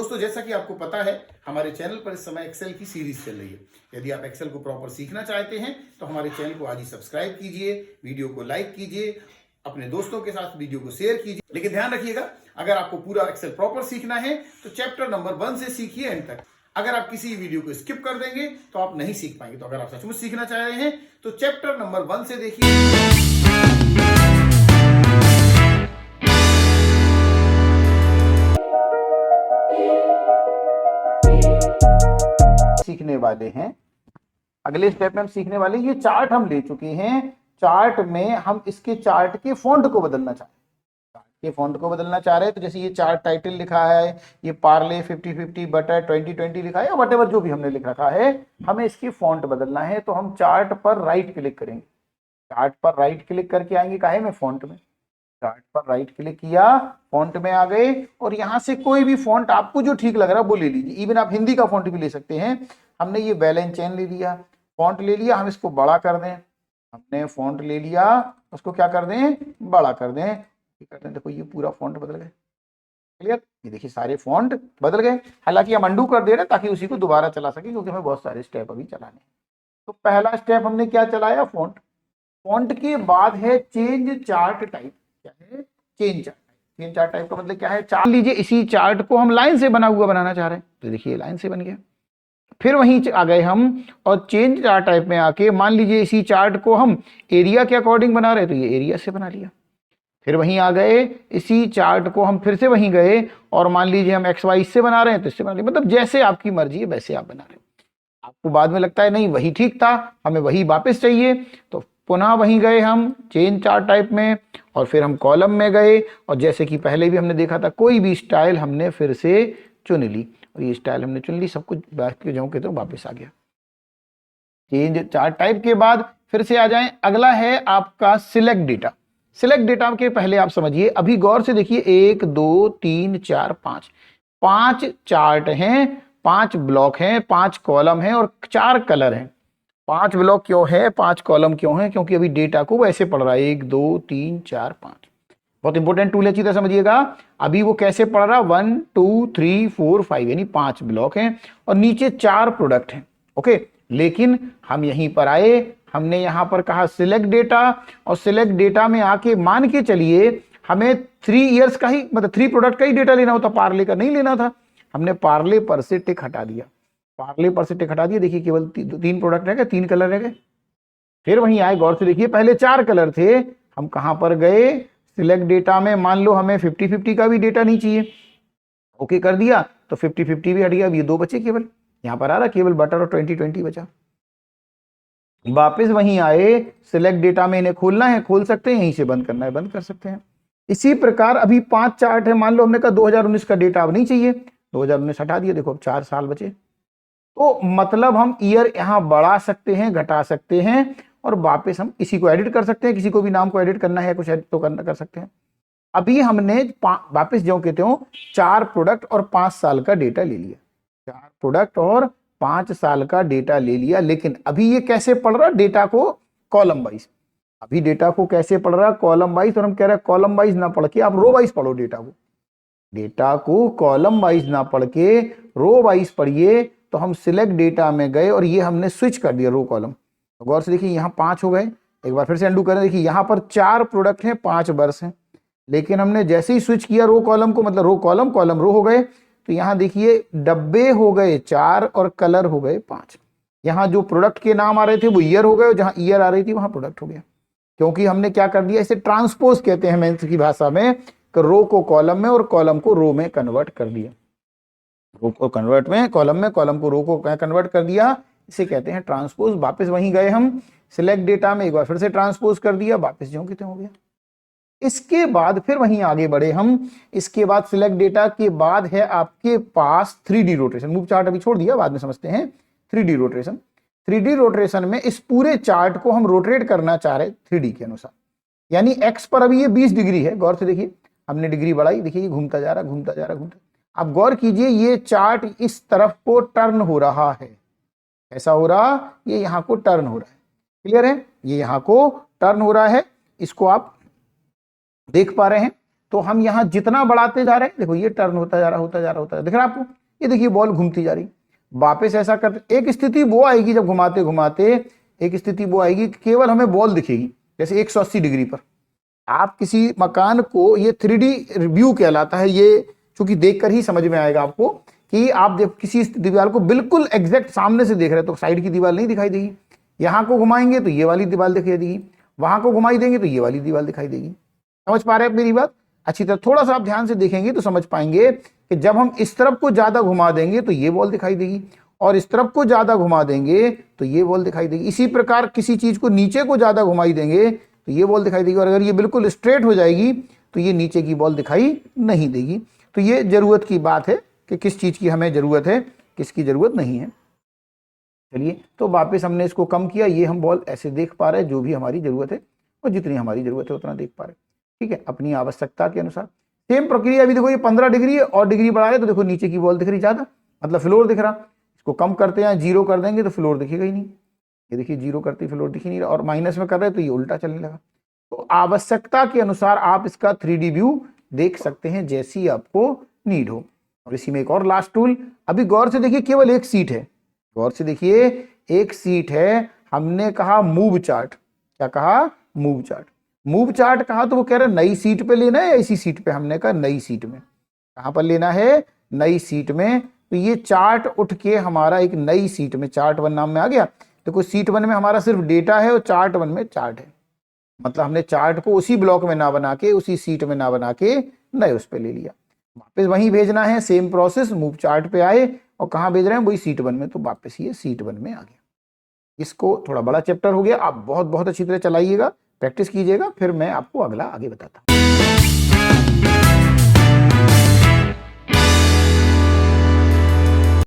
दोस्तों जैसा कि आपको पता है हमारे चैनल पर इस समय एक्सेल की सीरीज चल रही है। यदि आप एक्सेल को प्रॉपर सीखना चाहते हैं तो हमारे चैनल को आज ही सब्सक्राइब कीजिए, वीडियो को लाइक कीजिए, अपने दोस्तों के साथ वीडियो को शेयर कीजिए। लेकिन ध्यान रखिएगा, अगर आपको पूरा एक्सेल प्रॉपर सीखना है तो चैप्टर नंबर 1 से सीखिए एंड तक। अगर आप किसी वीडियो को स्किप कर देंगे तो आप नहीं सीख पाएंगे। तो अगर आप सचमुच सीखना चाह रहे हैं तो चैप्टर नंबर 1 से देखिए। सीखने वाले हैं, अगले स्टेप में हम सीखने वाले, ये चार्ट हम ले चुके हैं। चार्ट में हम इसके चार्ट के फॉन्ट को बदलना चाह रहे हैं, चार्ट के फॉन्ट को बदलना चाह रहे हैं। तो जैसे ये चार्ट टाइटल लिखा है, ये पार्ले 50-50 बटर 20-20 लिखा है, या वट एवर जो भी हमने लिख रखा है, हमें इसकी फॉन्ट बदलना है। तो हम चार्ट पर राइट क्लिक करेंगे, चार्ट पर राइट क्लिक करके आएंगे काहे में, फॉन्ट में। चार्ट पर राइट क्लिक किया, फॉन्ट में आ गए और यहां से कोई भी फॉन्ट आपको जो ठीक लग रहा है वो ले लीजिए। इवन आप हिंदी का फॉन्ट भी ले सकते हैं। हमने ये बैलेंस चेन ले लिया, फॉन्ट ले लिया, हम इसको बड़ा कर दें। हमने फॉन्ट ले लिया, उसको क्या कर दें, बड़ा कर दें। देखो ये पूरा फॉन्ट बदल गए, क्लियर। ये देखिए सारे फॉन्ट बदल गए। हालांकि हम अंडू कर दे रहे हैं ताकि उसी को दोबारा चला सके, क्योंकि हमें बहुत सारे स्टेप अभी चलाने हैं। तो पहला स्टेप हमने क्या चलाया, फॉन्ट। फॉन्ट के बाद है चेंज चार्ट टाइप। क्या है, change chart type. Change chart type का मतलब क्या है, चार्ट लीजिए, इसी चार्ट को हम लाइन से बना हुआ बनाना चाह रहे हैं, तो देखिए लाइन से बन गया। फिर वहीं आ गए हम और चेंज चार्ट टाइप में आके मान लीजिए इसी चार्ट को हम एरिया के अकॉर्डिंग बना रहे हैं, तो ये एरिया से बना लिया। फिर वहीं आ गए, इसी चार्ट को हम फिर से वहीं गए और मान लीजिए हम एक्स वाई से बना रहे हैं, तो इससे बना लिया। मतलब जैसे आपकी मर्जी है वैसे आप बना रहे हैं। आपको बाद में लगता है नहीं वही ठीक था, हमें वही वापस चाहिए, तो पुनः वहीं गए हम चेंज चार्ट टाइप में और फिर हम कॉलम में गए और जैसे कि पहले भी हमने देखा था, कोई भी स्टाइल हमने फिर से चुन ली और ये स्टाइल हमने चुन ली, सब कुछ बैठ के जाऊं के तो वापस आ गया। चेंज चार्ट टाइप के बाद फिर से आ जाएं, अगला है आपका सिलेक्ट डेटा। सिलेक्ट डेटा के पहले आप समझिए, अभी गौर से देखिए, 1 2 3 4 5 5 चार्ट हैं, 5 ब्लॉक हैं, 5 कॉलम हैं और 4 कलर हैं। 5 ब्लॉक क्यों है, 5 कॉलम क्यों है, क्योंकि अभी डेटा को वैसे पढ़ रहा है, 1 2 3 4 5। बहुत इंपॉर्टेंट टूल है, अच्छी तरह समझिएगा। अभी वो कैसे पढ़ रहा, 1 2 3 4 5 यानी 5 ब्लॉक हैं और नीचे 4 प्रोडक्ट हैं। ओके, लेकिन हम यहीं पर आए, हमने यहां पर कहा सिलेक्ट डेटा और सिलेक्ट डेटा में आके मान के चलिए हमें 3 ईयर्स का ही, मतलब 3 प्रोडक्ट का ही डेटा लेना होता, पार्ले का नहीं लेना था। हमने पार्ले पर से टिक हटा दिया, पार्ले पर से टिक हटा दिया। देखिए केवल 3 प्रोडक्ट रह गए, 3 कलर रह गए। फिर वहीं आए, गौर से देखिए, पहले 4 कलर थे, हम कहां पर गए, सिलेक्ट डेटा में। मान लो हमें 50-50 का भी डेटा नहीं चाहिए, ओके कर दिया तो 50-50 भी हट गया। अब ये 2 बचे केवल, यहां पर आ रहा केवल बटर और 20-20 बचा। वापस वहीं आए, सिलेक्ट डेटा में इन्हें खोलना है, खोल सकते हैं, यहीं से बंद करना है, बंद कर सकते हैं। इसी प्रकार अभी 5 चार्ट है, मान लो हमने कहा 2019 का डेटा अब नहीं चाहिए, 2019 हटा दिया। देखो अब 4 साल बचे, तो मतलब हम ईयर यहां बढ़ा सकते हैं, घटा सकते हैं और वापस हम किसी को एडिट कर सकते हैं, किसी को भी नाम को एडिट करना है, कुछ एडिट तो करना कर सकते हैं। अभी हमने वापस जो कहते हो 4 प्रोडक्ट और 5 साल का डेटा ले लिया, 4 प्रोडक्ट और 5 साल का डेटा ले लिया। लेकिन अभी ये कैसे पढ़ रहा, डेटा को कॉलम वाइज। अभी डेटा को कैसे पढ़ रहा, कॉलम वाइज। और हम कह रहे हैं कॉलम वाइज ना पढ़ के आप रो वाइज पढ़ो डेटा को, डेटा को कॉलम वाइज ना पढ़ के रो वाइज पढ़िए। तो हम सिलेक्ट डेटा में गए और ये हमने स्विच कर दिया रो कॉलम। तो गौर से देखिए यहाँ 5 हो गए, एक बार फिर से अंडू करें, देखिए यहाँ पर 4 प्रोडक्ट हैं, 5 वर्ष हैं। लेकिन हमने जैसे ही स्विच किया रो कॉलम को, मतलब रो कॉलम कॉलम रो हो गए, तो यहाँ देखिए डब्बे हो गए 4 और कलर हो गए 5। यहाँ जो प्रोडक्ट के नाम आ रहे थे वो ईयर हो गए और जहाँ ईयर आ रही थी वहां प्रोडक्ट हो गया, क्योंकि हमने क्या कर दिया, इसे ट्रांसपोज कहते हैं मैथ्स की भाषा में, रो को कॉलम में और कॉलम को रो में कन्वर्ट कर दिया। रो को कन्वर्ट में कॉलम में, कॉलम को रो को कन्वर्ट कर दिया, इसे कहते हैं ट्रांसपोज। वापस वहीं गए हम, सिलेक्ट डेटा में एक बार फिर से ट्रांसपोज कर दिया, वापस जो कितने हो गया। इसके बाद फिर वहीं आगे बढ़े हम। इसके बाद सिलेक्ट डेटा के बाद है आपके पास 3D रोटेशन। मूव चार्ट अभी छोड़ दिया, बाद में समझते हैं। 3D रोटेशन, 3D रोटेशन में इस पूरे चार्ट को हम रोटेट करना चाह रहे 3D के अनुसार, यानी एक्स पर अभी ये 20 डिग्री है। गौर से देखिए, हमने डिग्री बढ़ाई, देखिए ये घूमता जा रहा, घूमता जा रहा, घूमता। अब गौर कीजिए, ये चार्ट इस तरफ को टर्न हो रहा है। ऐसा हो रहा, ये यहां को टर्न हो रहा है, क्लियर है, ये यहां को टर्न हो रहा है। इसको आप देख पा रहे हैं। तो हम यहाँ जितना बढ़ाते जा रहे हैं, देखो ये टर्न होता जा रहा होता जा रहा होता दिख रहा है आपको, ये देखिए बॉल घूमती जा रही। वापस ऐसा करते, एक स्थिति वो आएगी जब घुमाते घुमाते, एक स्थिति वो आएगी कि केवल हमें बॉल दिखेगी, जैसे 180 डिग्री पर। आप किसी मकान को, ये 3D व्यू कहलाता है, ये चूंकि देखकर ही समझ में आएगा आपको कि आप जब किसी दीवार को बिल्कुल एग्जैक्ट सामने से देख रहे हैं तो साइड की दीवार नहीं दिखाई देगी। यहाँ को घुमाएंगे तो ये वाली दीवार दिखाई देगी, वहां को घुमाई देंगे तो ये वाली दीवार दिखाई देगी। समझ पा रहे हैं मेरी बात? अच्छी तरह थोड़ा सा आप ध्यान से देखेंगे तो समझ पाएंगे कि जब हम इस तरफ को ज्यादा घुमा देंगे तो ये बॉल दिखाई देगी, और इस तरफ को ज्यादा घुमा देंगे तो ये बॉल दिखाई देगी। इसी प्रकार किसी चीज को नीचे को ज्यादा घुमाई देंगे तो ये बॉल दिखाई देगी, और अगर ये बिल्कुल स्ट्रेट हो जाएगी तो ये नीचे की बॉल दिखाई नहीं देगी। तो ये जरूरत की बात है कि किस चीज की हमें जरूरत है, किसकी जरूरत नहीं है। चलिए, तो वापस हमने इसको कम किया, ये हम बॉल ऐसे देख पा रहे हैं जो भी हमारी जरूरत है, और जितनी हमारी जरूरत है उतना देख पा रहे हैं। ठीक है, अपनी आवश्यकता के अनुसार। सेम प्रक्रिया अभी देखो, ये 15 डिग्री है और डिग्री बढ़ा रहे तो देखो नीचे की बॉल दिख रही ज्यादा, मतलब फ्लोर दिख रहा। इसको कम करते हैं, 0 कर देंगे तो फ्लोर दिखेगा ही नहीं। ये देखिए 0 करते फ्लोर दिख ही नहीं रहा, और माइनस में कर रहे तो ये उल्टा चलने लगा। तो आवश्यकता के अनुसार आप इसका 3D व्यू देख सकते हैं जैसी आपको नीड हो। और इसी में एक और लास्ट टूल, अभी गौर से देखिए, केवल एक सीट है, गौर से देखिए एक सीट है। हमने कहा मूव चार्ट, क्या कहा? Move chart. मूव चार्ट कहा तो वो कह रहे नई सीट पे लेना है या इसी सीट पे? हमने कहा नई सीट में। कहां पर लेना है? नई सीट में। तो ये चार्ट उठ के हमारा एक नई सीट में, चार्ट 1 नाम में आ गया। देखो सीट 1 में हमारा सिर्फ डेटा है और चार्ट 1 में चार्ट है, मतलब हमने चार्ट को उसी ब्लॉक में ना बना के, उसी सीट में ना बना के, नए उस पर ले लिया। वापस वहीं भेजना है, सेम प्रोसेस, मूव चार्ट पे आए और कहाँ भेज रहे हैं? वही सीट 1 में, तो वापस ये सीट 1 में आ गया। इसको थोड़ा बड़ा चैप्टर हो गया, आप बहुत बहुत अच्छी तरह चलाइएगा, प्रैक्टिस कीजिएगा, फिर मैं आपको अगला आगे बताता हूँ।